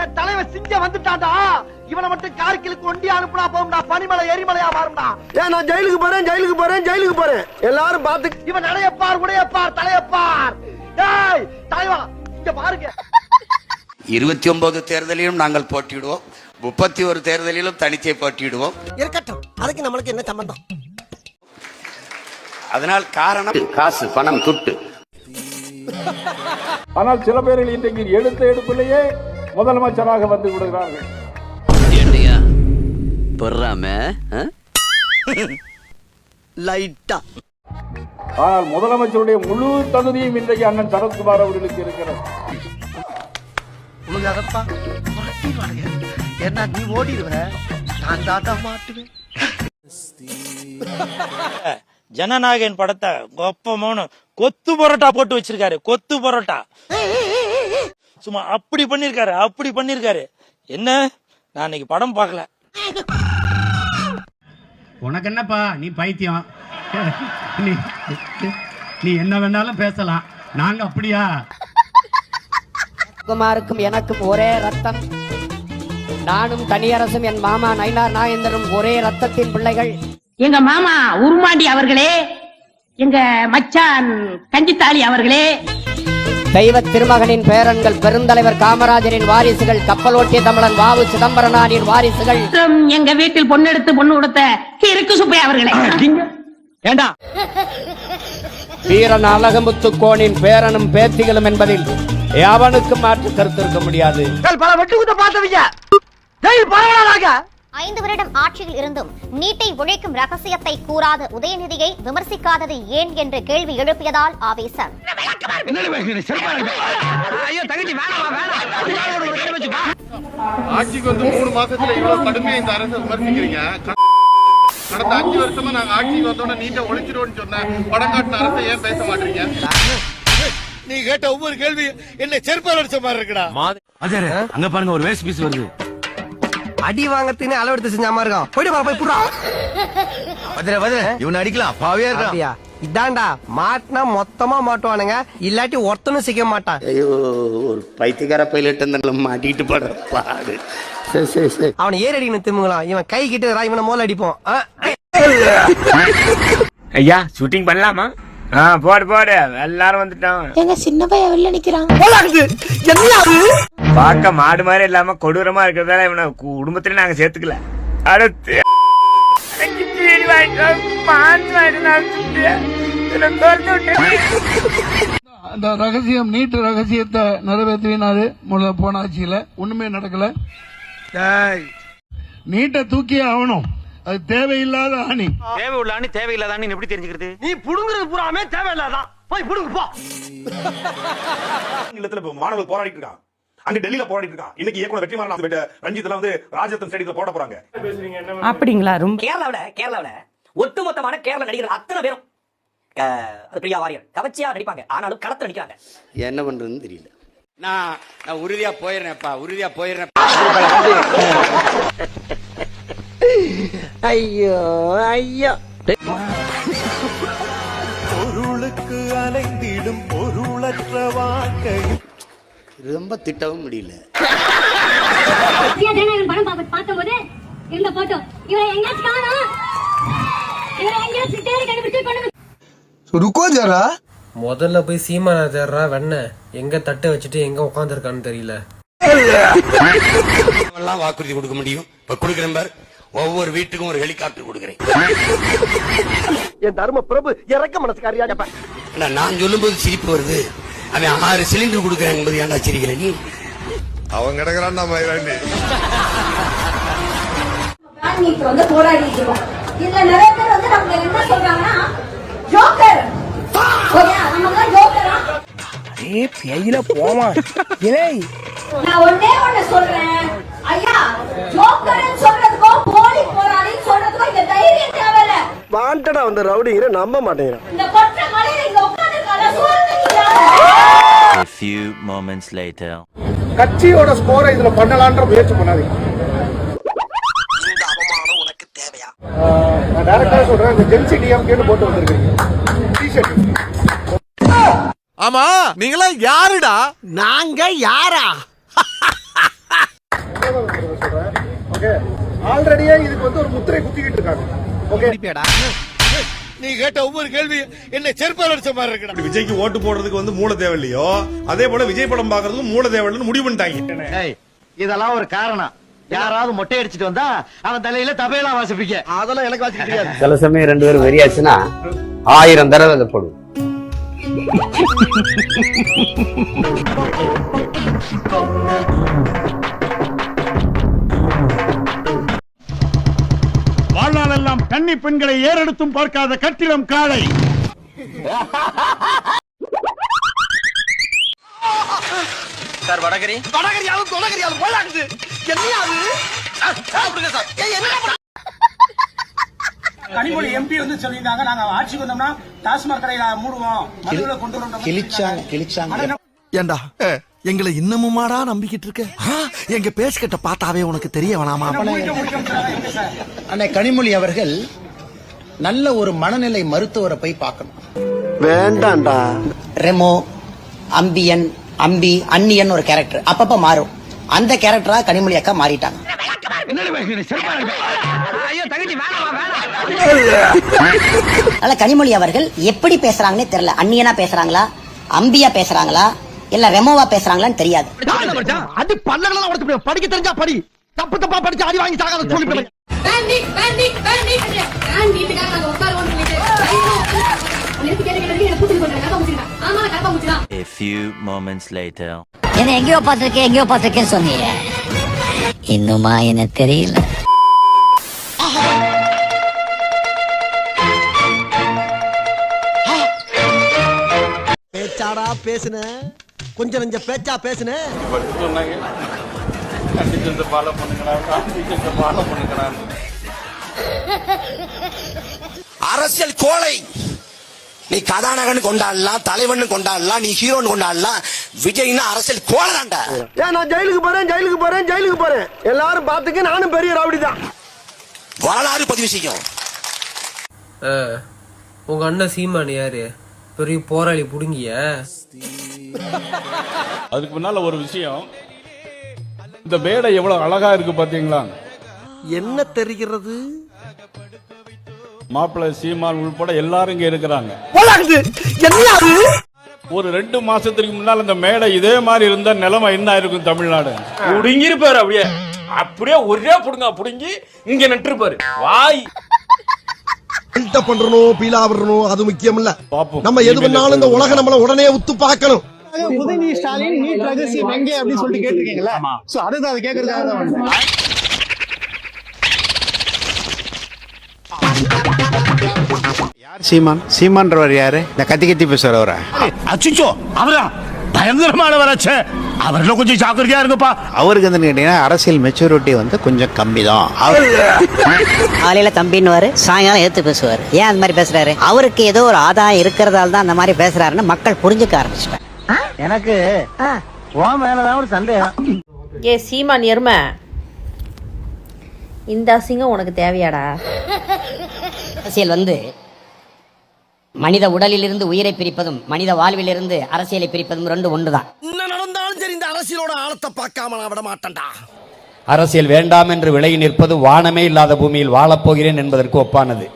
என் தலைவன் சிங்க வந்துட்டான்டா. இவனை மட்டும் கார்கிலுக்கு ஒண்டி அனுப்புனா போகும்டா, பனிமலை எரிமலையா மாறும்டா. ஏன் நான் ஜெயிலுக்கு போறேன் எல்லாரும் பார்த்து. இவன் நடையப்பார், உடையப்பார், தலையப்பார். டேய் தலைவா இங்க பாருங்க. 29 தேர்தலிலும் நாங்கள் போட்டியிடுவோம், 31 தேர்தலிலும் தனிச்சை போட்டியிடுவோம். இருக்கட்டும், அதுக்கு நம்மளுக்கு என்ன சம்பந்தம்? அதனால் காரணம் காசு, பணம், துட்டு. ஆனால் சில பேர்கள் இன்றைக்கு எடுத்த எடுப்பிலேயே முதலமைச்சராக வந்து விடுகிறார்கள். ஆனால் முதலமைச்சருடைய முழு தகுதியும் இன்றைக்கு அண்ணன் சரத்குமார் அவர்களுக்கு இருக்கிறது. என்ன நீ ஓடிடுவ, நான் தாத்தா மாட்டுவேன். ஜனநாயகன் படத்தை கொப்பமான கொத்து பரோட்டா போட்டு வச்சிருக்காரு. கொத்து பரோட்டா சும்மா அப்படி பண்ணிருக்காரு. என்ன நான் இன்னைக்கு படம் பார்க்கல. உனக்கு என்னப்பா, நீ பைத்தியம். நீ என்ன வேணாலும் பேசலாம், நாங்க அப்படியா? குமாருக்கும் எனக்கும் ஒரே ரத்தம். நானும் தனியரசும் என் மாமா நயினார் நாகேந்திரனும் ஒரே ரத்தத்தின் பிள்ளைகள். எங்க மாமா உருமாண்டி அவர்களே, எங்க மச்சான் கஞ்சித்தாளி அவர்களே, தெய்வ திருமகனின் பேரன்கள், பெருந்தலைவர் காமராஜரின் வாரிசுகள், கப்பல் ஓட்டிய தமிழன் வாவு சிதம்பரனாரின் வாரிசுகள், எங்க வீட்டில் பொண்ணெடுத்து பொண்ணு கொடுத்த இருக்கு சுப்பையா அவர்களே. ஏண்டா வீரன் அழகமுத்துக்கோனின் பேரனும் பேத்திகளும் என்பதில் எவனுக்கு மாற்று கருத்து இருக்க முடியாது. பல வெட்டு குத்த பார்த்தவங்க ஜெயில் பரவலாக 5 வருடம் ஆட்சியில் இருந்தும் நீட்டை உழைக்கும் ரகசியத்தை கூறாத உதயநிதியை விமர்சிக்காதது ஏன் என்று கேள்வி எழுப்பியதால் ஆவேசம். ஆட்சிக்கு வந்து 3 மாசத்துல இவ்வளவு கடுமையா இந்த அரசை விமர்சிக்கிறீங்க. கடந்த 5 வருஷமா நாங்க ஆட்சிக்கு வந்தோட நீட்டை ஒழிச்சிருவோம்னு சொன்ன படம் காட்டின அரசை ஏன் பேச மாட்டீங்க? நீ கேட்ட ஒவ்வொரு கேள்வி என்ன செருப்பால் அடிச்ச மாதிரி இருக்குடா. அங்க பாருங்க, ஒரு வேஸ்ட் பீஸ் வருது. அடி வாங்கத்தினே அளவெடுத்து செஞ்ச மாதிரி இருக்கான். போய் புடுறா. இவனை அடிக்கலாம், பாவியா இருக்கா? இதாண்டா மாட்டினா மொத்தமா மாட்டுவானுங்க, இல்லாட்டி ஒருத்தனும் சிக்க மாட்டான். ஐயோ, ஒரு பைத்தியக்கார பைலட் மாட்டிட்டு படுற பாடு. சரி அவனை ஏறி அடிக்கணும் திரும்பலாம். இவன் கை கிட்ட இவனை மோல அடிப்போம். ஐயா ஷூட்டிங் பண்ணலாமா? போடு எல்லாரும் வந்துட்டான். எங்க சின்ன பையன் வெளில நிக்கிறாங்க. பார்க்க மாடு மாதிரி இல்லாம கொடூரமா இருக்கிறதால இவனை குடும்பத்திலே நாங்க சேர்த்துக்கல. அடுத்து அந்த ரகசியம், நீட்டு ரகசியத்தை நிறைவேற்றினாரு போன ஆட்சியில. ஒண்ணுமே நடக்கல. நீட்டை தூக்கியே ஆகணும். அது தேவையில்லாத ஆணி. தேவை உள்ள ஆணி தேவையில்லாத ஆணி எப்படி தெரிஞ்சுக்கிறது? நீ புடுங்குறது பூராமே தேவையில்லாதான். போய் புடுங்க போ. மாணவர்கள் போராடிட்டு இருக்கான், அங்க டெல்லியில போராடிட்டு இருக்கான். இன்னைக்கு இயக்குனர் வெற்றிமாறன் ரஞ்சித்ல வந்து ராஜரத்னம் ஸ்டேடியத்துல போட போறாங்க. அப்படிங்களா? ரொம்ப கேரளாவுல ஒட்டுமொத்தமான கேரள நடிகர்கள் அத்தனை பேரும் பிரியா வாரியர் கவர்ச்சியா நடிப்பாங்க. ஆனாலும் களத்துல நடிக்கிறாங்க. என்ன பண்றதுன்னு தெரியல. நான் உறுதியா போயிடுறேன்ப்பா. ஐயோ பொருளுக்கு அலைந்திடும் பொருளற்ற வாழ்க்கை. ரொம்ப திட்டவும் முடியல. படம் பார்த்தபோது இந்த போட்டோ இவரை எங்கேயாச்சும் காணோம், இவரை எங்கேயாச்சும் தேடி கண்டுபிடிச்சு ருக்கோ ஜரா. முதல்ல போய் சீமானா தேடுறா. வெண்ண எங்க தட்டை வச்சுட்டு எங்க உட்கார்ந்து இருக்கான்னு தெரியல. வாக்குறுதி கொடுக்க முடியும். இப்ப கொடுக்கிறேன் பாரு, ஒவ்வொரு வீட்டுக்கும் ஒரு ஹெலிகாப்டர் கொடுக்கிறேன். என் தர்ம பிரபு இறக்க மனசுக்காரியா. நான் சொல்லும்போது சிரிப்பு வருது. அவன் 6 சிலிண்டர் கொடுக்கிறேன் என்பது ஏன்டா சிரிக்கிற நீ? அவன் கிடக்குறான்டா மயிலாண்டி. வந்து போராடிட்டு இருக்கோம். இதுல நிறைய பேர் வந்து நம்ம என்ன சொல்றாங்கன்னா ஜோக்கர். பேயில போமா. நான் ஒண்ணே சொல்றேன் ஐயா, ஜோக்கர்னு சொல்றதுக்கும் போலி போராளின்னு சொல்றதுக்கும் இந்த தைரியம் தேவையில்ல. வாண்டடா வந்த ரவுடிங்கிற நம்ப மாட்டேங்கிறான். இந்த கொற்ற மலையில இங்க உட்கார்ந்திருக்கால சூரத்துக்கு. A few moments later. கட்சியோட ஸ்கோரை இதுல பண்ணலான்ற முயற்சி பண்ணாதீங்க. இந்த அவமானம் உனக்கு தேவையா? நான் டைரக்டா சொல்றேன், இந்த ஜென்சி டிஎம்கேன்னு போட்டு வந்திருக்கீங்க டிஷர்ட். ஆமா, நீங்களா யாருடா? நாங்க யாரா? சொல்றேன். ஓகே, ஆல்ரெடியே இதுக்கு வந்து ஒரு முத்திரை குத்திக்கிட்டு இருக்காங்க. ஓகே, நீ கேட்ட ஒவ்வொரு கேள்வி என்ன செருப்பால் அடிச்ச மாதிரி இருக்கு. விஜய்க்கு ஓட்டு போடுறதுக்கு வந்து மூல தேவையில்லையோ அதே போல விஜய் படம் பாக்குறதுக்கு மூல தேவையில்லைன்னு முடிவு பண்ணிட்டாங்க. இதெல்லாம் ஒரு காரணம். யாராவது மொட்டை அடிச்சிட்டு வந்தா அவன் தலையில தபையெல்லாம் வாசிப்பீங்க. அதெல்லாம் எனக்கு வாசிக்க தெரியாது. சில சமயம் 2 பேரும் வெறியாச்சுன்னா 1000 தடவை அதை போடும். வாழ்நாளெல்லாம் கன்னி பெண்களை ஏறெடுத்தும் பார்க்காத கட்டிடம் காளை. சார் வடகரி வடகரியாலும் தொலைகரியாலும் போலாகுது. என்னையாது கனிமொழி எம்பி வந்து சொல்லியிருந்தாங்க, நாங்க ஆட்சிக்கு வந்தோம்னா டாஸ்மாக் கடையில மூடுவோம், மதுவில கொண்டு வரோம். கிழிச்சாங்க. ஏண்டா எங்களை இன்னமுமாடா நம்பிக்கிட்டு இருக்க? எங்க பேசிக்கிட்ட பார்த்தாவே உனக்கு தெரிய வேணாமா? அன்னை கனிமொழி அவர்கள் நல்ல ஒரு மனநிலை மருத்துவரை போய் பார்க்கணும். வேண்டாம்டா. ரெமோ, அம்பியன், அம்பி, அன்னியன் ஒரு கேரக்டர் அப்பப்ப மாறும். அந்த கேரக்டரா கனிமொழி அக்கா மாறிட்டாங்க. அதனால கனிமொழி அவர்கள் எப்படி பேசுறாங்கன்னே தெரியல. அன்னியனா பேசுறாங்களா, அம்பியா பேசுறாங்களா, இல்ல ரெமோவா பேசுறாங்களான்னு தெரியாது. அது பல்லகளெல்லாம் உடைச்சு போடு. படிக்க தெரிஞ்சா படி. தப்பு தப்பா படிச்சு அடி வாங்கி சாகாத சொல்லி போடு. A few moments later. என்ன எங்கேயோ பார்த்திருக்கேன் சொன்னீங்க. இன்னுமா என்ன தெரியல. பேச்சாடா பேசுன, கொஞ்சம் நெஞ்ச பேச்சா பேசுன. அரசியல் கோளை. நீ கதாநாயகன் கொண்டாடலாம், தலைவன் கொண்டாடலாம், நீ ஹீரோன் கொண்டாடலாம். விஜய்னா அரசியல் கோளதான்டா. ஏன் நான் ஜெயிலுக்கு போறேன். எல்லாரும் பாத்துக்க, நானும் பெரிய ரவுடி தான். வரலாறு பதிவு செய்யும். உங்க அண்ணன் சீமான் யாரு? பெரிய போராளி புடுங்கிய. அதுக்கு முன்னால ஒரு விஷயம், இந்த மேடை எவ்வளவு அழகா இருக்கு பாத்தீங்களா? என்ன தெரிகிறது? மாப்பிள்ளை சீமான் உள்பட எல்லாரும் இங்க இருக்கிறாங்க. ஒரு 2 மாசத்துக்கு முன்னால இந்த மேடை இதே மாதிரி இருந்தா நிலைமை என்ன இருக்கும்? தமிழ்நாடு புடுங்கிருப்பாரு. அப்படியே ஒரே புடுங்கி இங்க நட்டுருப்பாரு. வாய் ஃபில்டர் பண்றணும், பீலா விடணும், அது முக்கியம் இல்ல. நம்ம எது பண்ணாலும் இந்த உலக நம்மள உடனே உத்து பார்க்கணும். உதயநிதி ஸ்டாலின் நீட் ரகசியம் எங்கே அப்படி சொல்லிட்டு கேட்டிருக்கீங்களா? சோ அதுதான், அது கேக்குறதுக்காக தான் வந்தேன். யார் சீமான்றவர் யாரு? இந்த கத்தி பேசுறவரா? அச்சுச்சோ, அவரா பயங்கரமானவராச்சே. அவர்ல கொஞ்சம் ஜாக்கிரதையா இருங்கப்பா. அவருக்கு வந்து கேட்டீங்கன்னா அரசியல் மெச்சூரிட்டி வந்து கொஞ்சம் கம்மி தான். காலையில தம்பின்னு சாயங்காலம் எடுத்து பேசுவாரு. ஏன் அந்த மாதிரி பேசுறாரு? அவருக்கு ஏதோ ஒரு ஆதாயம் இருக்கிறதால தான் அந்த மாதிரி பேசுறாருன்னு மக்கள் புரிஞ்சுக்க ஆரம்பிச்சிட்டாங்க. எனக்கு உன் மேலதான் ஒரு சந்தேகம். ஏ சீமான் எருமை, இந்த அசிங்கம் உனக்கு தேவையாடா? அரசியல் வந்து மனித உடலிலிருந்து உயிரை பிரிப்பதும் மனித வாழ்விலிருந்து அரசியலை பிரிப்பதும் 2 ஒன்றுதான். என்ன நடந்தாலும் சரி, இந்த அரசியலோட ஆழத்தை பார்க்காம நான் விட மாட்டேன்டா. அரசியல் வேண்டாம் என்று விலகி நிற்பது வானமே இல்லாத பூமியில் வாழப்போகிறேன் என்பதற்கு ஒப்பானது.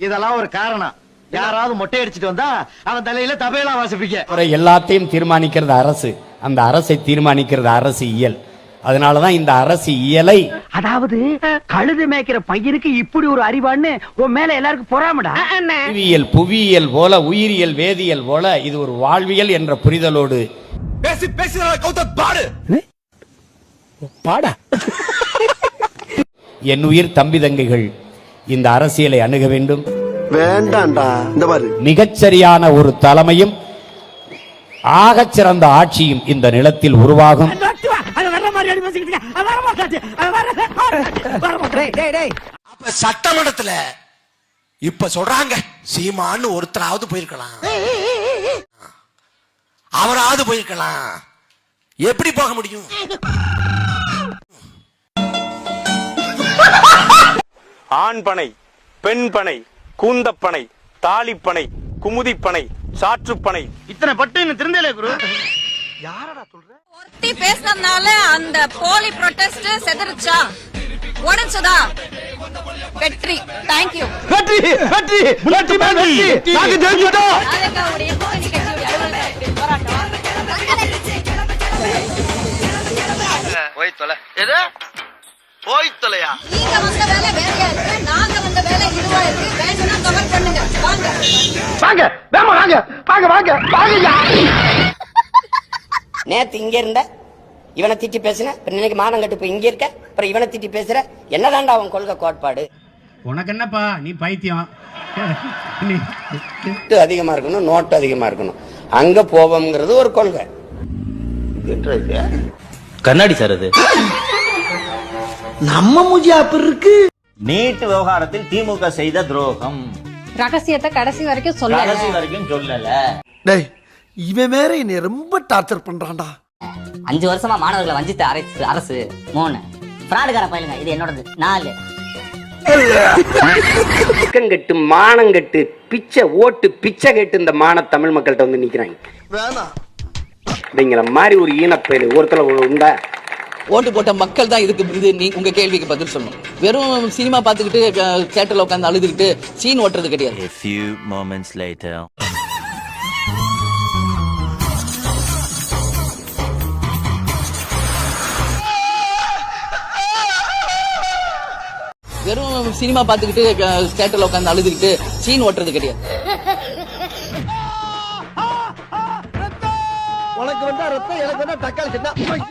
இதெல்லாம் ஒரு காரணம். யாராவது மொட்டை அடிச்சிட்டு வந்தா அவன் தலையில தபையெல்லாம் வாசிப்பீங்க. எல்லாத்தையும் தீர்மானிக்கிறது அரசு. அந்த அரசை தீர்மானிக்கிறது அரசு இயல். அதனாலதான் இந்த அரசு இயலை, அதாவது கழுது மேய்க்கிற பையனுக்கு இப்படி ஒரு அறிவான்னு உன் மேல எல்லாருக்கும் பொறாமடா. புவியியல் போல, உயிரியல், வேதியியல் போல இது ஒரு வாழ்வியல் என்ற புரிதலோடு பாடா என் உயிர் தம்பி தங்கைகள் இந்த அரசியலை அணுக வேண்டும். வேண்டாம்டா. இந்த மாதிரி மிகச்சரியான ஒரு தலைமையும் ஆகச் சிறந்த ஆட்சியும் இந்த நிலத்தில் உருவாகும். சட்டமன்றத்துல இப்ப சொல்றாங்க, சீமான்னு ஒருத்தராவது போயிருக்கலாம், அவராவது போயிருக்கலாம். எப்படி போக முடியும்? ஆண் பனை, பெண் பனை, கூந்தப்பனை, தாலிப்பனை, குமுதிப்பனை, சாற்றுப்பனை, இத்தனை பட்டு திருந்தலே குரு. ஒருத்தி பேசினதுனால அந்த போலி ப்ரொடெஸ்ட் செதறுச்சா உடைச்சதா வெற்றி தேங்க்யூ வெற்றி வெற்றி வெற்றி வெற்றி நாங்க ஜெயிச்சிட்டோம். நாளைக்காவுடைய கூட்டணி கட்சியுடைய அலுவலகத்தில் போராட்டம் போய் தொலை எது போய் தொலையா நீங்க வந்த வேலை வேறையா இருக்கு நாங்க வந்த வேலை இதுவா இருக்கு வேணும்னா கமெண்ட் பண்ணுங்க வாங்க வாங்க வேமா வாங்க வாங்க வாங்க வாங்கயா. நேத்து இங்க இருந்த இவனை திட்டி பேசுன இன்னைக்கு மானம் கட்டு போய் இங்க இருக்க அப்புறம் இவனை திட்டி பேசுற என்னதான்டா அவன் கொள்கை கோட்பாடு உனக்கு என்னப்பா நீ பைத்தியம் அதிகமா இருக்கணும் நோட்டு அதிகமா இருக்கணும் அங்க போவோம்ங்கிறது ஒரு கொள்கை கண்ணாடி சார் அது நம்ம மூஞ்சி அப்படி இருக்கு. நீட் விவகாரத்தில் திமுக செய்த துரோகம் ரகசியத்தை கடைசி வரைக்கும் கடைசி வரைக்கும் சொல்லல. டேய் இவன் வேற என்னை ரொம்ப டார்ச்சர் பண்றான்டா. 5 வருஷமா மாணவர்களை வஞ்சித்த அரசு 3 பிராடுகார பயிலுங்க. இது என்னோடது 4 கெட்டு மானங்கெட்டு பிச்சை ஓட்டு பிச்சை கேட்டு இந்த மான தமிழ் மக்கள்கிட்ட வந்து நிக்கிறாங்க. வேணாம் அப்படிங்கிற மாதிரி ஒரு ஈனப்பயல் ஒருத்தர் உண்டா? ஓட்டு போட்ட மக்கள் தான் இதுக்கு இது. நீ உங்க கேள்விக்கு பதில் சொல்லணும். வெறும் சினிமா பார்த்துக்கிட்டு தியேட்டர்ல உட்காந்து அழுதுகிட்டு சீன் ஓட்டுறது கிடையாது. A few moments later. வெறும் சினிமா பார்த்துக்கிட்டு தியேட்டர்ல உட்காந்து அழுதுகிட்டு சீன் ஓட்டுறது கிடையாது. உனக்கு வந்தா ரத்தம் எனக்கு வந்தா தக்காளி சட்னா